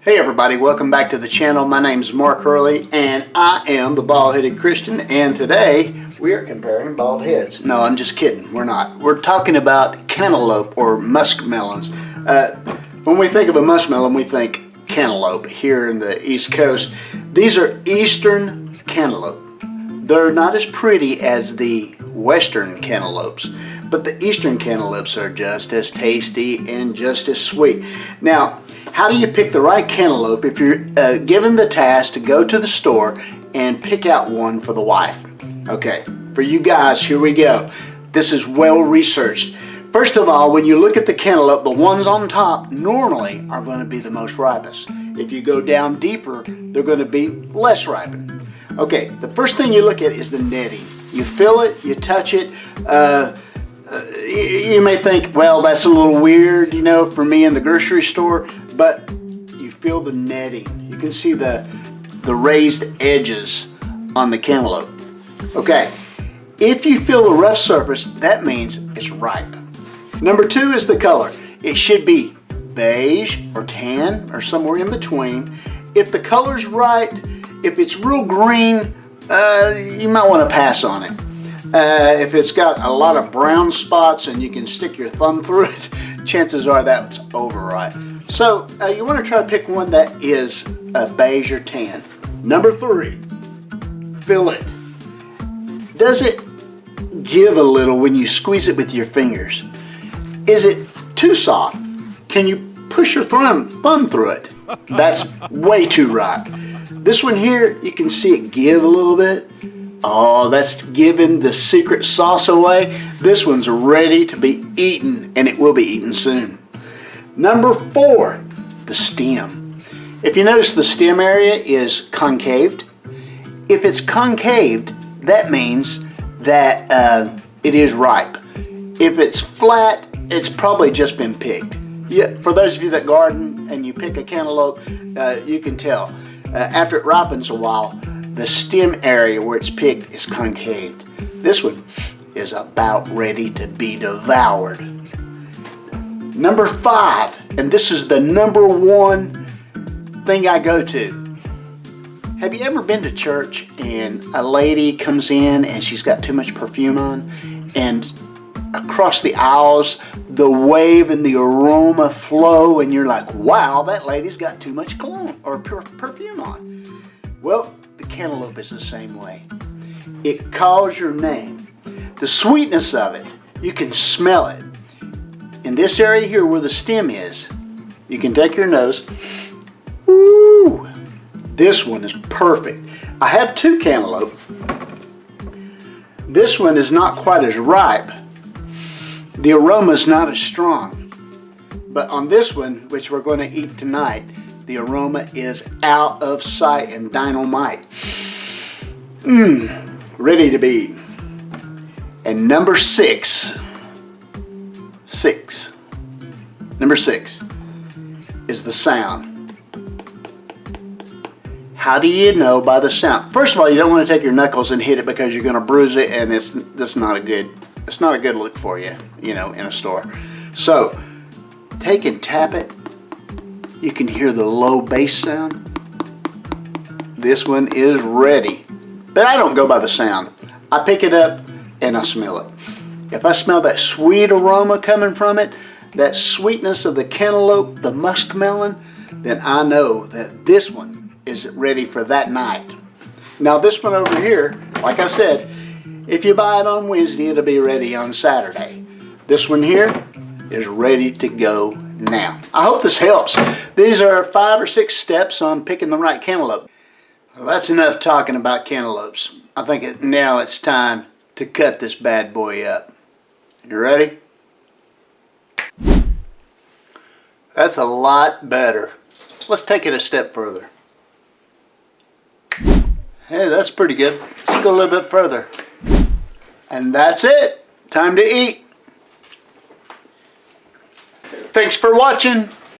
Hey everybody, welcome back to the channel. My name's Mark Hurley and I am the Bald-Headed Christian, and today we are comparing bald heads. No, I'm just kidding, we're not. We're talking about cantaloupe or muskmelons. When we think of a muskmelon, we think cantaloupe here in the East Coast. These are eastern cantaloupe. They're not as pretty as the western cantaloupes, but the eastern cantaloupes are just as tasty and just as sweet. Now, how do you pick the right cantaloupe if you're given the task to go to the store and pick out one for the wife? Okay, for you guys, here we go. This is well researched. First of all, when you look at the cantaloupe, the ones on top normally are going to be the most ripest. If you go down deeper, they're going to be less ripened. Okay, the first thing you look at is the netting. You feel it, you touch it. You may think, well, that's a little weird, you know, for me in the grocery store, but you feel the netting. You can see the raised edges on the cantaloupe. Okay, if you feel the rough surface, that means it's ripe. Number two is the color. It should be beige or tan or somewhere in between. If the color's right, if it's real green, you might want to pass on it. If it's got a lot of brown spots and you can stick your thumb through it, chances are that's overripe. So you want to try to pick one that is beige or tan. Number three, feel it. Does it give a little when you squeeze it with your fingers? Is it too soft? Can you push your thumb through it? That's way too ripe. This one here, you can see it give a little bit. Oh, that's giving the secret sauce away. This one's ready to be eaten, and it will be eaten soon. Number four, the stem. If you notice, the stem area is concaved. If it's concaved, that means that it is ripe. If it's flat, it's probably just been picked. Yeah, for those of you that garden and you pick a cantaloupe, you can tell. After it ripens a while, the stem area where it's picked is concaved. This one is about ready to be devoured. Number five, and this is the number one thing I go to. Have you ever been to church and a lady comes in and she's got too much perfume on, and across the aisles the wave and the aroma flow and you're like, wow, that lady's got too much cologne or perfume on? Well, the cantaloupe is the same way. It calls your name. The sweetness of it, you can smell it. In this area here where the stem is, you can take your nose. Ooh, this one is perfect. I have two cantaloupe. This one is not quite as ripe. The aroma is not as strong. But on this one, which we're going to eat tonight, the aroma is out of sight and dynamite. Ready to be eaten. And number six is the sound. How do you know by the sound? First of all, you don't want to take your knuckles and hit it because you're going to bruise it, and it's not a good look for you, you know, in a store. So take and tap it. You can hear the low bass sound. This one is ready. But I don't go by the sound. I pick it up and I smell it. If I smell that sweet aroma coming from it, that sweetness of the cantaloupe, the muskmelon, then I know that this one is ready for that night. Now this one over here, like I said, if you buy it on Wednesday, it'll be ready on Saturday. This one here is ready to go now. I hope this helps. These are 5 or 6 steps on picking the right cantaloupe. Well, that's enough talking about cantaloupes. I think now it's time to cut this bad boy up. You ready? That's a lot better. Let's take it a step further. Hey, that's pretty good. Let's go a little bit further. And that's it. Time to eat. Thanks for watching.